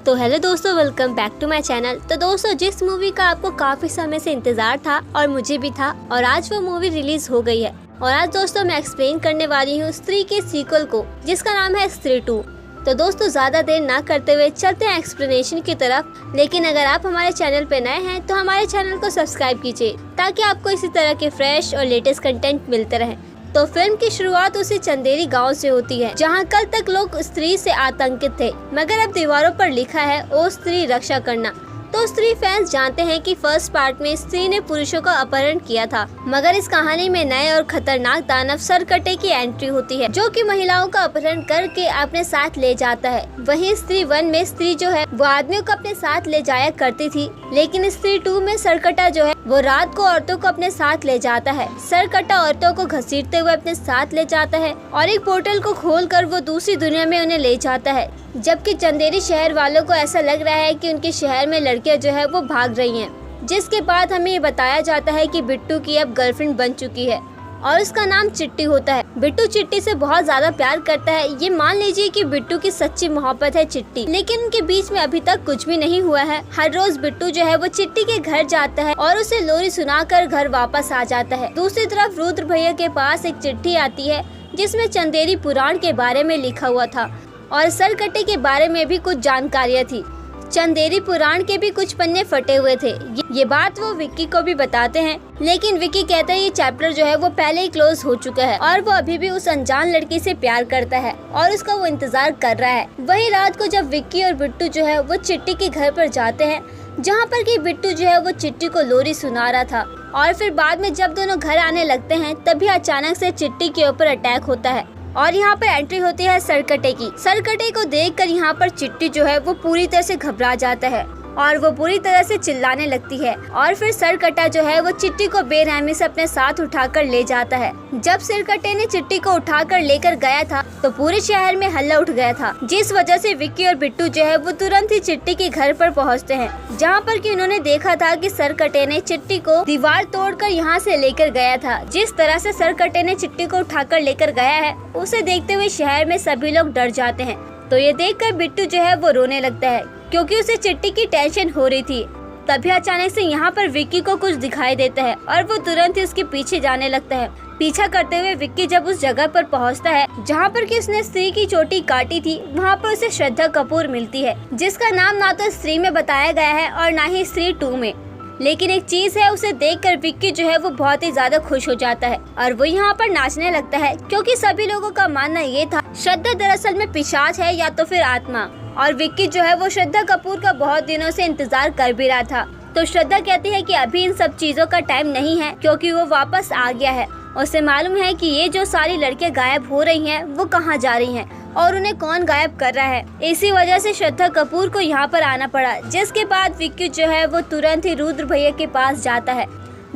तो हेलो दोस्तों, welcome back to my channel. तो दोस्तों, जिस मूवी का आपको काफी समय से इंतजार था और मुझे भी था, और आज वो मूवी रिलीज हो गई है। और आज दोस्तों मैं एक्सप्लेन करने वाली हूँ स्त्री के सीक्वल को, जिसका नाम है स्त्री 2। तो दोस्तों ज्यादा देर ना करते हुए चलते हैं एक्सप्लेनेशन की तरफ। लेकिन अगर आप हमारे चैनल पे नए हैं तो हमारे चैनल को सब्सक्राइब कीजिए, ताकि आपको इसी तरह के फ्रेश और लेटेस्ट कंटेंट मिलते रहे। तो फिल्म की शुरुआत उसी चंदेरी गांव से होती है, जहां कल तक लोग स्त्री से आतंकित थे, मगर अब दीवारों पर लिखा है ओ स्त्री रक्षा करना। तो स्त्री फैंस जानते हैं कि फर्स्ट पार्ट में स्त्री ने पुरुषों का अपहरण किया था, मगर इस कहानी में नए और खतरनाक दानव सरकटे की एंट्री होती है, जो कि महिलाओं का अपहरण करके अपने साथ ले जाता है। वहीं स्त्री 1 में स्त्री जो है वो आदमियों को अपने साथ ले जाया करती थी, लेकिन स्त्री 2 में सरकटा जो है वो रात को औरतों को अपने साथ ले जाता है। सरकटा औरतों को घसीटते हुए अपने साथ ले जाता है और एक पोर्टल को खोलकर वो दूसरी दुनिया में उन्हें ले जाता है। जबकि चंदेरी शहर वालों को ऐसा लग रहा है कि उनके शहर में लड़कियां जो है वो भाग रही हैं। जिसके बाद हमें ये बताया जाता है कि बिट्टू की अब गर्लफ्रेंड बन चुकी है और उसका नाम चिट्टी होता है। बिट्टू चिट्टी से बहुत ज्यादा प्यार करता है। ये मान लीजिए कि बिट्टू की सच्ची मोहब्बत है चिट्टी, लेकिन उनके बीच में अभी तक कुछ भी नहीं हुआ है। हर रोज बिट्टू जो है वो चिट्टी के घर जाता है और उसे लोरी सुनाकर घर वापस आ जाता है। दूसरी तरफ रुद्र भैया के पास एक चिट्ठी आती है, जिसमें चंदेरी पुराण के बारे में लिखा हुआ था और सरकटे के बारे में भी कुछ जानकारियाँ थी। चंदेरी पुराण के भी कुछ पन्ने फटे हुए थे। ये बात वो विक्की को भी बताते हैं, लेकिन विक्की कहता है ये चैप्टर जो है वो पहले ही क्लोज हो चुका है और वो अभी भी उस अनजान लड़की से प्यार करता है और उसका वो इंतजार कर रहा है। वही रात को जब विक्की और बिट्टू जो है वो चिट्टी के घर पर जाते हैं, जहाँ पर कि बिट्टू जो है वो चिट्टी को लोरी सुना रहा था, और फिर बाद में जब दोनों घर आने लगते हैं तभी अचानक से चिट्टी के ऊपर अटैक होता है और यहाँ पर एंट्री होती है सरकटे की। सरकटे को देखकर यहाँ पर चिट्टी जो है वो पूरी तरह से घबरा जाता है और वो पूरी तरह से चिल्लाने लगती है। और फिर सरकटा जो है वो चिट्टी को बेरहमी से अपने साथ उठाकर ले जाता है। जब सरकटे ने चिट्टी को उठाकर लेकर गया था तो पूरे शहर में हल्ला उठ गया था, जिस वजह से विक्की और बिट्टू जो है वो तुरंत ही चिट्टी के घर पर पहुँचते हैं, जहाँ पर कि उन्होंने देखा था कि सरकटे ने चिट्टी को दीवार तोड़कर यहाँ से लेकर गया था। जिस तरह से सरकटे ने चिट्टी को उठाकर लेकर गया है, उसे देखते हुए शहर में सभी लोग डर जाते हैं। तो ये देखकर बिट्टू जो है वो रोने लगता है, क्योंकि उसे चिट्टी की टेंशन हो रही थी। तभी अचानक से यहाँ पर विक्की को कुछ दिखाई देता है और वो तुरंत ही उसके पीछे जाने लगता है। पीछा करते हुए विक्की जब उस जगह पर पहुँचता है जहाँ पर कि उसने स्त्री की चोटी काटी थी, वहाँ पर उसे श्रद्धा कपूर मिलती है, जिसका नाम ना तो स्त्री में बताया गया है और ना ही स्त्री 2 में। लेकिन एक चीज है, उसे देखकर विक्की जो है वो बहुत ही ज्यादा खुश हो जाता है और वो यहाँ पर नाचने लगता है, क्योंकि सभी लोगों का मानना ये था श्रद्धा दरअसल में पिशाच है या तो फिर आत्मा। और विक्की जो है वो श्रद्धा कपूर का बहुत दिनों से इंतजार कर भी रहा था। तो श्रद्धा कहती है कि अभी इन सब चीजों का टाइम नहीं है, क्योंकि वो वापस आ गया है। उसे मालूम है कि ये जो सारी लड़कियां गायब हो रही हैं वो कहाँ जा रही हैं और उन्हें कौन गायब कर रहा है। इसी वजह से श्रद्धा कपूर को यहाँ पर आना पड़ा। जिसके बाद विक्की जो है वो तुरंत ही रुद्र भैया के पास जाता है,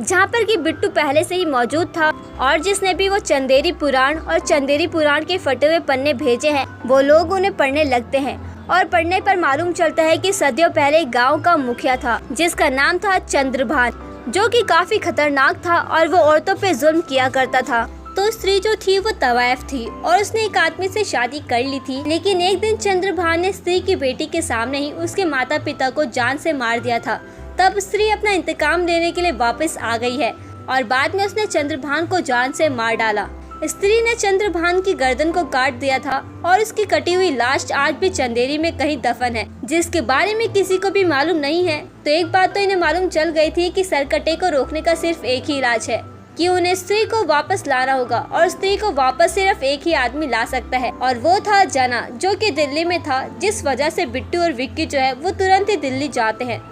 जहाँ पर कि बिट्टू पहले से ही मौजूद था और जिसने भी वो चंदेरी पुराण और चंदेरी पुराण के फटे हुए पन्ने भेजे हैं, वो लोग उन्हें पढ़ने लगते हैं। और पढ़ने पर मालूम चलता है कि सदियों पहले गांव का मुखिया था, जिसका नाम था चंद्रभान, जो कि काफी खतरनाक था और वो औरतों पे जुल्म किया करता था। तो स्त्री जो थी वो तवायफ थी और उसने एक आदमी से शादी कर ली थी, लेकिन एक दिन चंद्रभान ने स्त्री की बेटी के सामने ही उसके माता पिता को जान से मार दिया था। तब स्त्री अपना इंतकाम लेने के लिए वापस आ गई है और बाद में उसने चंद्रभान को जान से मार डाला। स्त्री ने चंद्रभान की गर्दन को काट दिया था और उसकी कटी हुई लाश आज भी चंदेरी में कहीं दफन है, जिसके बारे में किसी को भी मालूम नहीं है। तो एक बात तो इन्हें मालूम चल गई थी कि सरकटे को रोकने का सिर्फ एक ही इलाज है, कि उन्हें स्त्री को वापस लाना होगा और स्त्री को वापस सिर्फ एक ही आदमी ला सकता है, और वो था जना, जो कि दिल्ली में था। जिस वजह से बिट्टू और विक्की जो है वो तुरंत ही दिल्ली जाते हैं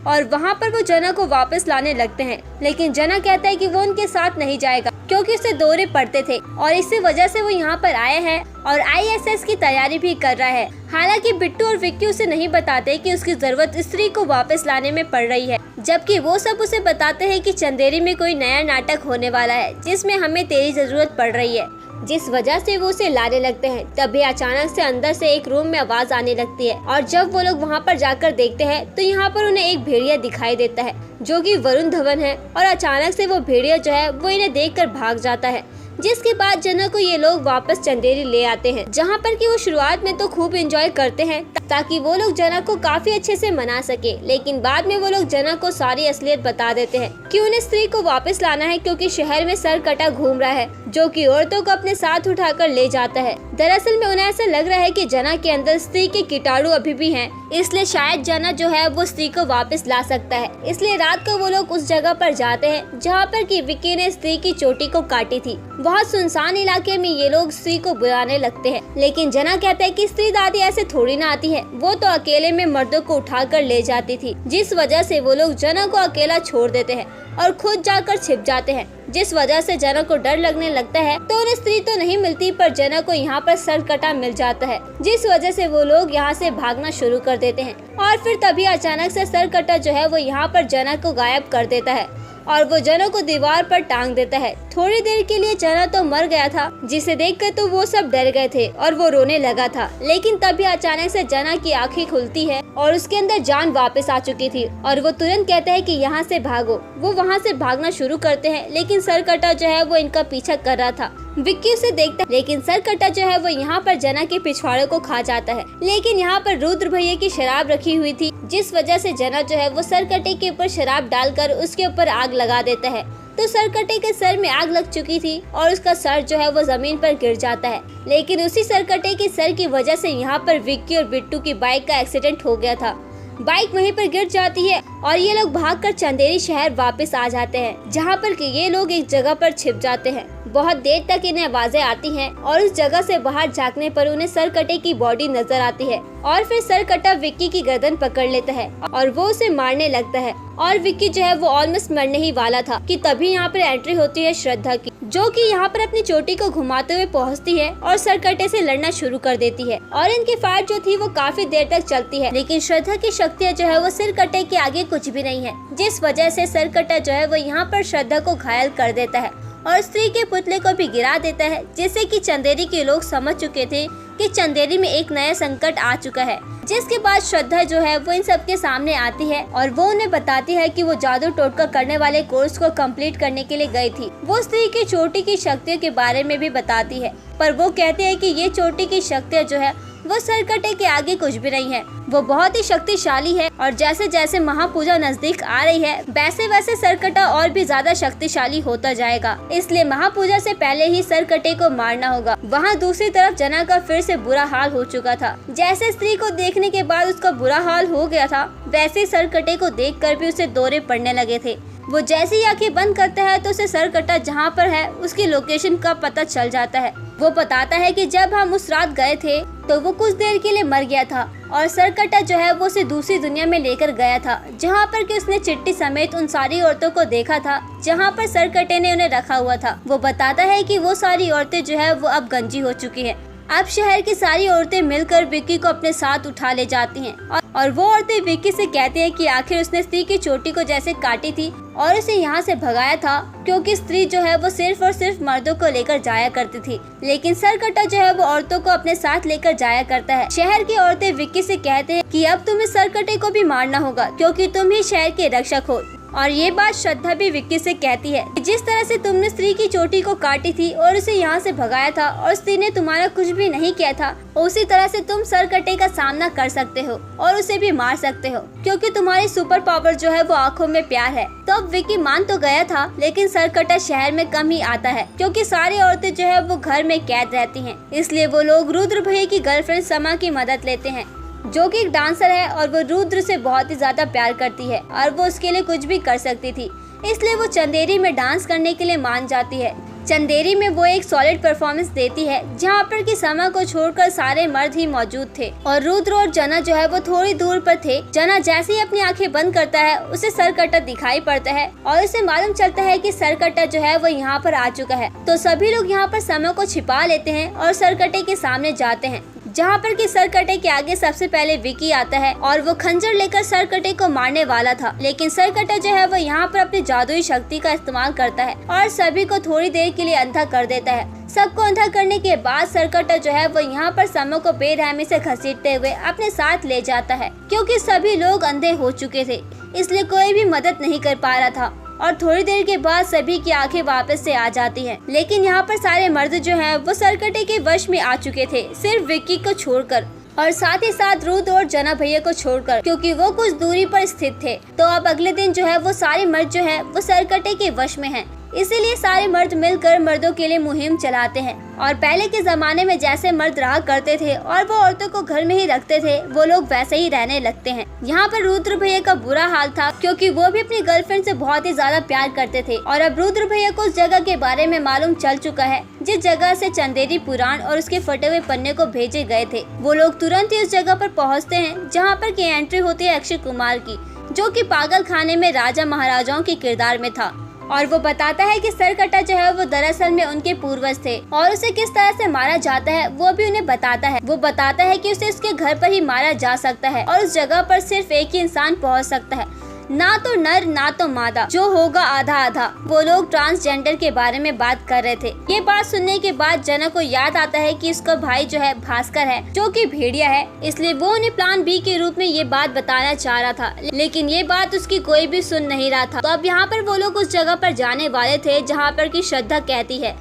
और वहाँ पर वो जना को वापस लाने लगते हैं। लेकिन जना कहता है कि वो उनके साथ नहीं जाएगा, क्योंकि उसे दौरे पड़ते थे और इसी वजह से वो यहाँ पर आए हैं और ISS की तैयारी भी कर रहा है। हालांकि बिट्टू और विक्की उसे नहीं बताते कि उसकी जरूरत स्त्री को वापस लाने में पड़ रही है, जबकि वो सब उसे बताते हैं कि चंदेरी में कोई नया नाटक होने वाला है, जिसमें हमें तेरी जरूरत पड़ रही है, जिस वजह से वो उसे लाने लगते हैं। तभी अचानक से अंदर से एक रूम में आवाज आने लगती है और जब वो लोग वहाँ पर जाकर देखते हैं तो यहाँ पर उन्हें एक भेड़िया दिखाई देता है, जो कि वरुण धवन है। और अचानक से वो भेड़िया जो है वो इन्हें देखकर भाग जाता है, जिसके बाद जना को ये लोग वापस चंदेरी ले आते हैं, जहाँ पर कि वो शुरुआत में तो खूब एंजॉय करते हैं ताकि वो लोग जना को काफी अच्छे से मना सके, लेकिन बाद में वो लोग जना को सारी असलियत बता देते हैं कि उन्हें स्त्री को वापस लाना है क्योंकि शहर में सरकटा घूम रहा है जो कि औरतों को अपने साथ उठाकर ले जाता है। दरअसल में उन्हें ऐसा लग रहा है कि जना के अंदर स्त्री के कीटाणु अभी भी हैं, इसलिए शायद जना जो है वो स्त्री को वापस ला सकता है। इसलिए रात को वो लोग उस जगह पर जाते हैं जहाँ पर कि विक्की ने स्त्री की चोटी को काटी थी। बहुत सुनसान इलाके में ये लोग स्त्री को बुलाने लगते हैं, लेकिन जना कहता है कि स्त्री दादी ऐसे थोड़ी ना आती है, वो तो अकेले में मर्दों को उठाकर ले जाती थी, जिस वजह से वो लोग जना को अकेला छोड़ देते हैं और खुद जाकर छिप जाते हैं, जिस वजह से जना को डर लगने लगता है। तो उन्हें स्त्री तो नहीं मिलती पर जना को यहाँ पर सरकटा मिल जाता है, जिस वजह से वो लोग यहाँ से भागना शुरू कर देते हैं। और फिर तभी अचानक से सरकटा जो है वो यहाँ पर जना को गायब कर देता है और वो जना को दीवार पर टांग देता है। थोड़ी देर के लिए जना तो मर गया था, जिसे देखकर तो वो सब डर गए थे और वो रोने लगा था, लेकिन तभी अचानक से जना की आंखें खुलती है और उसके अंदर जान वापस आ चुकी थी और वो तुरंत कहता है कि यहाँ से भागो। वो वहाँ से भागना शुरू करते हैं, लेकिन सरकटा जो है वो इनका पीछा कर रहा था। विक्की उसे देखता है, लेकिन सरकटा जो है वो यहाँ पर जना के पिछवाड़े को खा जाता है, लेकिन यहाँ पर रुद्र भैया की शराब रखी हुई थी, जिस वजह से जना जो है वो सरकटे के ऊपर शराब डालकर उसके ऊपर आग लगा देता है। तो सरकटे के सर में आग लग चुकी थी और उसका सर जो है वो जमीन पर गिर जाता है, लेकिन उसी सरकटे के सर की वजह से यहाँ पर विक्की और बिट्टू की बाइक का एक्सीडेंट हो गया था। बाइक वहीं पर गिर जाती है और ये लोग भागकर चंदेरी शहर वापस आ जाते हैं, जहाँ पर कि ये लोग एक जगह पर छिप जाते हैं। बहुत देर तक इन्हें आवाजें आती हैं और उस जगह से बाहर झांकने पर उन्हें सरकटे की बॉडी नजर आती है और फिर सरकटा विक्की की गर्दन पकड़ लेता है और वो उसे मारने लगता है और विक्की जो है वो ऑलमोस्ट मरने ही वाला था कि तभी यहाँ पर एंट्री होती है श्रद्धा की, जो कि यहाँ पर अपनी चोटी को घुमाते हुए पहुँचती है और सरकटे से लड़ना शुरू कर देती है और इनकी फाइट जो थी वो काफी देर तक चलती है, लेकिन श्रद्धा की शक्तियाँ जो है वो सरकटे के आगे कुछ भी नहीं है, जिस वजह से सरकटा जो है वो यहाँ पर श्रद्धा को घायल कर देता है और स्त्री के पुतले को भी गिरा देता है, जिससे कि चंदेरी के लोग समझ चुके थे कि चंदेरी में एक नया संकट आ चुका है। जिसके बाद श्रद्धा जो है वो इन सबके सामने आती है और वो उन्हें बताती है कि वो जादू टोटका करने वाले कोर्स को कंप्लीट करने के लिए गई थी। वो स्त्री की चोटी की शक्तियों के बारे में भी बताती है, पर वो कहते हैं कि ये चोटी की शक्तियाँ जो है वो सरकटे के आगे कुछ भी नहीं है, वो बहुत ही शक्तिशाली है और जैसे जैसे महापूजा नजदीक आ रही है वैसे वैसे सरकटा और भी ज्यादा शक्तिशाली होता जाएगा, इसलिए महापूजा से पहले ही सरकटे को मारना होगा। वहाँ दूसरी तरफ जना का फिर से बुरा हाल हो चुका था। जैसे स्त्री को देखने के बाद उसका बुरा हाल हो गया था, वैसे ही सरकटे को देखकर भी उसे दौरे पड़ने लगे थे। वो जैसे ही आंखें बंद करता है तो उसे सरकटा जहाँ पर है उसकी लोकेशन का पता चल जाता है। वो बताता है कि जब हम उस रात गए थे तो वो कुछ देर के लिए मर गया था और सरकटा जो है वो उसे दूसरी दुनिया में लेकर गया था, जहाँ पर कि उसने चिट्टी समेत उन सारी औरतों को देखा था जहाँ पर सरकटे ने उन्हें रखा हुआ था। वो बताता है कि वो सारी औरतें जो है वो अब गंजी हो चुकी है। अब शहर की सारी औरतें मिलकर विक्की को अपने साथ उठा ले जाती हैं और वो औरतें विक्की से कहती हैं कि आखिर उसने स्त्री की चोटी को जैसे काटी थी और उसे यहाँ से भगाया था, क्योंकि स्त्री जो है वो सिर्फ और सिर्फ मर्दों को लेकर जाया करती थी, लेकिन सरकटा जो है वो औरतों को अपने साथ लेकर जाया करता है। शहर की औरतें विक्की से कहते हैं कि अब तुम्हें सरकटे को भी मारना होगा क्योंकि तुम ही शहर के रक्षक हो। और ये बात श्रद्धा भी विक्की से कहती है कि जिस तरह से तुमने स्त्री की चोटी को काटी थी और उसे यहाँ से भगाया था और स्त्री ने तुम्हारा कुछ भी नहीं किया था, उसी तरह से तुम सरकटे का सामना कर सकते हो और उसे भी मार सकते हो, क्योंकि तुम्हारी सुपर पावर जो है वो आंखों में प्यार है। तो अब विक्की मान तो गया था, लेकिन सरकटा शहर में कम ही आता है क्योंकि सारी औरतें जो है वो घर में कैद रहती हैं। इसलिए वो लोग रुद्र भैया की गर्लफ्रेंड समा की मदद लेते हैं, जो कि एक डांसर है और वो रुद्र से बहुत ही ज्यादा प्यार करती है और वो उसके लिए कुछ भी कर सकती थी, इसलिए वो चंदेरी में डांस करने के लिए मान जाती है। चंदेरी में वो एक सॉलिड परफॉर्मेंस देती है जहाँ पर कि समा को छोड़कर सारे मर्द ही मौजूद थे और रुद्र और जना जो है वो थोड़ी दूर पर थे। जना जैसे ही अपनी आंखें बंद करता है उसे सरकटा दिखाई पड़ता है और उसे मालूम चलता है कि सरकटा जो है वो यहाँ पर आ चुका है। तो सभी लोग यहाँ पर समा को छिपा लेते हैं और सरकटे के सामने जाते हैं, जहाँ पर कि सरकटे के आगे सबसे पहले विक्की आता है और वो खंजर लेकर सरकटे को मारने वाला था, लेकिन सरकटा जो है वो यहाँ पर अपनी जादुई शक्ति का इस्तेमाल करता है और सभी को थोड़ी देर के लिए अंधा कर देता है। सबको अंधा करने के बाद सरकटा जो है वो यहाँ पर समो को बेरहमी से घसीटते हुए अपने साथ ले जाता है, क्योंकि सभी लोग अंधे हो चुके थे, इसलिए कोई भी मदद नहीं कर पा रहा था और थोड़ी देर के बाद सभी की आंखें वापस से आ जाती हैं। लेकिन यहाँ पर सारे मर्द जो हैं वो सरकटे के वश में आ चुके थे, सिर्फ विक्की को छोड़कर और साथ ही साथ रुथ और जना भैया को छोड़कर, क्योंकि वो कुछ दूरी पर स्थित थे। तो अब अगले दिन जो है वो सारे मर्द जो है वो सरकटे के वश में हैं। इसीलिए सारे मर्द मिलकर मर्दों के लिए मुहिम चलाते हैं। और पहले के जमाने में जैसे मर्द रहा करते थे और वो औरतों को घर में ही रखते थे, वो लोग वैसे ही रहने लगते हैं। यहाँ पर रुद्र भैया का बुरा हाल था, क्योंकि वो भी अपनी गर्लफ्रेंड से बहुत ही ज्यादा प्यार करते थे। और अब रुद्र भैया को उस जगह के बारे में मालूम चल चुका है जिस जगह से चंदेरी पुराण और उसके फटे हुए पन्ने को भेजे गए थे। वो लोग तुरंत ही उस जगह पर पहुँचते हैं जहाँ पर की एंट्री होती है अक्षय कुमार की, जो कि पागल खाने में राजा महाराजाओं के किरदार में था। और वो बताता है कि सरकटा जो है वो दरअसल में उनके पूर्वज थे और उसे किस तरह से मारा जाता है वो भी उन्हें बताता है। वो बताता है कि उसे उसके घर पर ही मारा जा सकता है और उस जगह पर सिर्फ एक ही इंसान पहुंच सकता है, ना तो नर ना तो मादा, जो होगा आधा आधा। वो लोग ट्रांसजेंडर के बारे में बात कर रहे थे। ये बात सुनने के बाद जना को याद आता है कि उसका भाई जो है भास्कर है, जो कि भेड़िया है, इसलिए वो उन्हें प्लान बी के रूप में ये बात बताना चाह रहा था, लेकिन ये बात उसकी कोई भी सुन नहीं रहा था। तो अब यहाँ पर वो लोग उस जगह पर जाने वाले थे जहाँ पर की श्रद्धा कहती है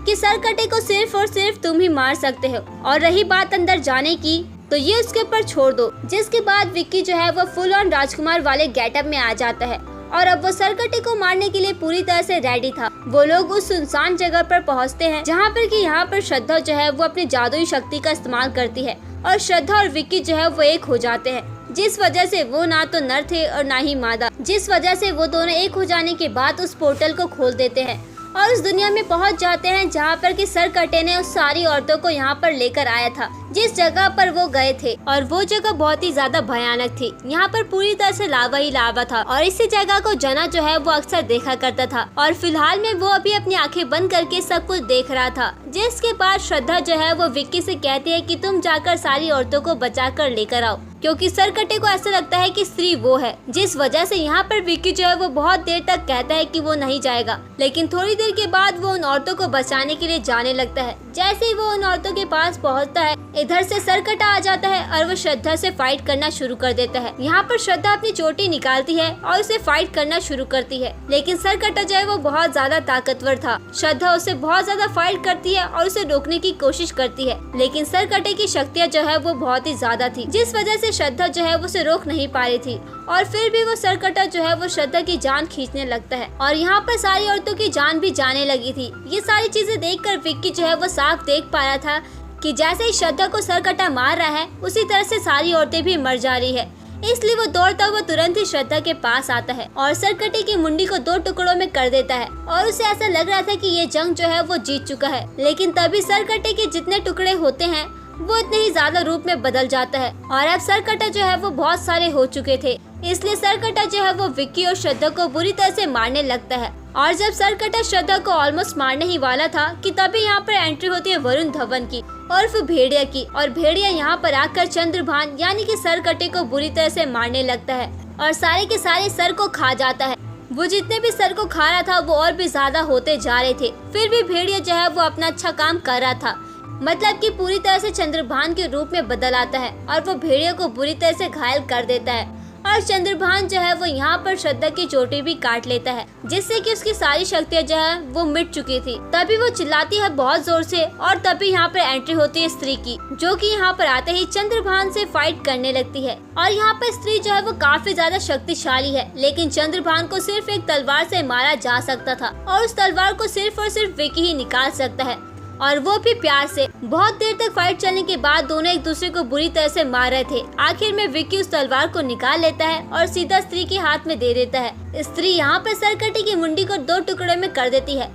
कि सरकटे को सिर्फ और सिर्फ तुम ही मार सकते हो, और रही बात अंदर जाने की तो ये उसके ऊपर छोड़ दो। जिसके बाद विक्की जो है वो फुल ऑन राजकुमार वाले गेटअप में आ जाता है और अब वो सरकटे को मारने के लिए पूरी तरह से रेडी था। वो लोग उस सुनसान जगह पर पहुंचते हैं जहां पर कि यहाँ पर श्रद्धा जो है वो अपनी जादुई शक्ति का इस्तेमाल करती है और श्रद्धा और विक्की जो है वो एक हो जाते हैं, जिस वजह से वो ना तो नर थे और ना ही मादा, जिस वजह से वो दोनों एक हो जाने के बाद उस पोर्टल को खोल देते हैं और उस दुनिया में पहुंच जाते हैं जहाँ पर कि सरकटे ने उस सारी औरतों को यहाँ पर लेकर आया था जिस जगह पर वो गए थे। और वो जगह बहुत ही ज्यादा भयानक थी। यहाँ पर पूरी तरह से लावा ही लावा था और इसी जगह को जना जो है वो अक्सर देखा करता था और फिलहाल में वो अभी अपनी आंखें बंद करके सब कुछ देख रहा था। जिसके बाद श्रद्धा जो है वो विक्की से कहती है कि तुम जाकर सारी औरतों को बचा कर लेकर आओ, क्योंकि सरकटे को ऐसा लगता है कि स्त्री वो है, जिस वजह से यहाँ पर विक्की जो है वो बहुत देर तक कहता है कि वो नहीं जाएगा। लेकिन थोड़ी देर के बाद वो उन औरतों को बचाने के लिए जाने लगता है। जैसे ही वो उन औरतों के पास पहुँचता है, इधर से सरकटा आ जाता है और वो श्रद्धा से फाइट करना शुरू कर देता है। यहाँ पर श्रद्धा अपनी चोटी निकालती है और उसे फाइट करना शुरू करती है, लेकिन सरकटा जो है वो बहुत ज्यादा ताकतवर था। श्रद्धा उसे बहुत ज्यादा फाइट करती है और उसे रोकने की कोशिश करती है, लेकिन सरकटे की शक्तियाँ जो है वो बहुत ही ज्यादा थी, जिस वजह से श्रद्धा जो है वो उसे रोक नहीं पा रही थी। और फिर भी वो सरकटा जो है वो श्रद्धा की जान खींचने लगता है और यहाँ पर सारी औरतों की जान भी जाने लगी थी। ये सारी चीजें देखकर विक्की जो है वो साफ देख पा रहा था कि जैसे ही श्रद्धा को सरकटा मार रहा है उसी तरह से सारी औरतें भी मर जा रही है। इसलिए वो दौड़ता हुआ तुरंत ही श्रद्धा के पास आता है और सरकटे की मुंडी को 2 टुकड़ों में कर देता है और उसे ऐसा लग रहा था कि ये जंग जो है वो जीत चुका है। लेकिन तभी सरकटे के जितने टुकड़े होते हैं वो इतने ही ज्यादा रूप में बदल जाता है और अब सरकटा जो है वो बहुत सारे हो चुके थे। इसलिए सरकटा जो है वो विक्की और श्रद्धा को बुरी तरह से मारने लगता है। और जब सरकटा श्रद्धा को ऑलमोस्ट मारने ही वाला था कि तभी यहाँ पर एंट्री होती है वरुण धवन की और फिर भेड़िया की, और भेड़िया यहाँ पर आकर चंद्रभान यानी कि सरकटे को बुरी तरह से मारने लगता है और सारे के सारे सर को खा जाता है। वो जितने भी सर को खा रहा था वो और भी ज्यादा होते जा रहे थे। फिर भी भेड़िया जो है वो अपना अच्छा काम कर रहा था, मतलब कि पूरी तरह से चंद्रभान के रूप में बदल आता है और वो भेड़िया को बुरी तरह से घायल कर देता है। और चंद्रभान जो है वो यहाँ पर श्रद्धा की चोटी भी काट लेता है, जिससे कि उसकी सारी शक्तियाँ जो है वो मिट चुकी थी। तभी वो चिल्लाती है बहुत जोर से और तभी यहाँ पर एंट्री होती है स्त्री की, जो कि यहाँ पर आते ही चंद्रभान से फाइट करने लगती है। और यहाँ पर स्त्री जो है वो काफी ज्यादा शक्तिशाली है, लेकिन चंद्रभान को सिर्फ एक तलवार से मारा जा सकता था और उस तलवार को सिर्फ और सिर्फ विक्की ही निकाल सकता है, और वो भी प्यार से। बहुत देर तक फाइट चलने के बाद दोनों एक दूसरे को बुरी तरह से मार रहे थे। आखिर में विक्की उस तलवार को निकाल लेता है और सीधा स्त्री के हाथ में दे देता है। स्त्री यहाँ पर सरकटे की मुंडी को 2 टुकड़े में कर देती है।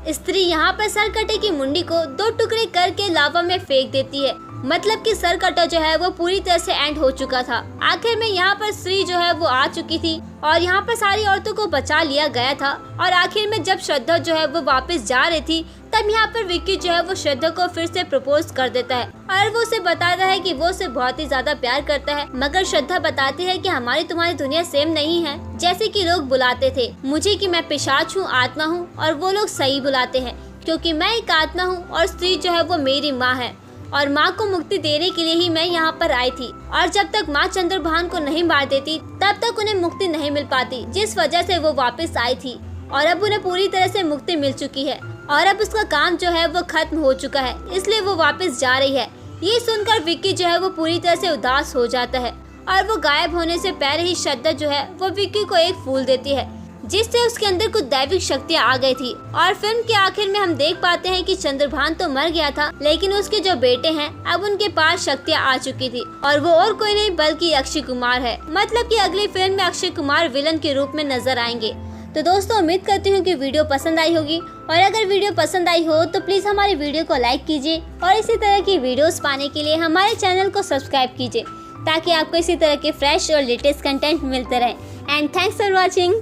स्त्री यहाँ पर सरकटे की मुंडी को 2 टुकड़े करके लावा में फेंक देती है, मतलब कि सरकटा जो है वो पूरी तरह से एंड हो चुका था। आखिर में यहाँ पर स्त्री जो है वो आ चुकी थी और यहाँ पर सारी औरतों को बचा लिया गया था। और आखिर में जब श्रद्धा जो है वो वापस जा रही थी तब यहाँ पर विक्की जो है वो श्रद्धा को फिर से प्रपोज कर देता है और वो उसे बताता है कि वो उसे बहुत ही ज्यादा प्यार करता है। मगर श्रद्धा बताती है कि हमारी तुम्हारी दुनिया सेम नहीं है जैसे कि लोग बुलाते थे मुझे कि मैं पिशाच हूँ, आत्मा हूँ, और वो लोग सही बुलाते हैं क्योंकि मैं एक आत्मा हूँ और स्त्री जो है वो मेरी माँ है और माँ को मुक्ति देने के लिए ही मैं यहाँ पर आई थी। और जब तक माँ चंद्रभान को नहीं मार देती तब तक उन्हें मुक्ति नहीं मिल पाती, जिस वजह से वो वापस आई थी। और अब उन्हें पूरी तरह से मुक्ति मिल चुकी है और अब उसका काम जो है वो खत्म हो चुका है, इसलिए वो वापस जा रही है। ये सुनकर विक्की जो है वो पूरी तरह से उदास हो जाता है और वो गायब होने से पहले ही श्रद्धा जो है वो विक्की को एक फूल देती है, जिससे उसके अंदर कुछ दैविक शक्तियाँ आ गई थी। और फिल्म के आखिर में हम देख पाते हैं कि चंद्रभान तो मर गया था, लेकिन उसके जो बेटे हैं अब उनके पास शक्तियाँ आ चुकी थी और वो और कोई नहीं बल्कि अक्षय कुमार है। मतलब कि अगली फिल्म में अक्षय कुमार विलन के रूप में नजर आएंगे। तो दोस्तों उम्मीद करती हूँ कि वीडियो पसंद आई होगी, और अगर वीडियो पसंद आई हो तो प्लीज हमारी वीडियो को लाइक कीजिए और इसी तरह की वीडियोस पाने के लिए हमारे चैनल को सब्सक्राइब कीजिए, ताकि आपको इसी तरह के फ्रेश और लेटेस्ट कंटेंट मिलते रहे। And thanks for watching.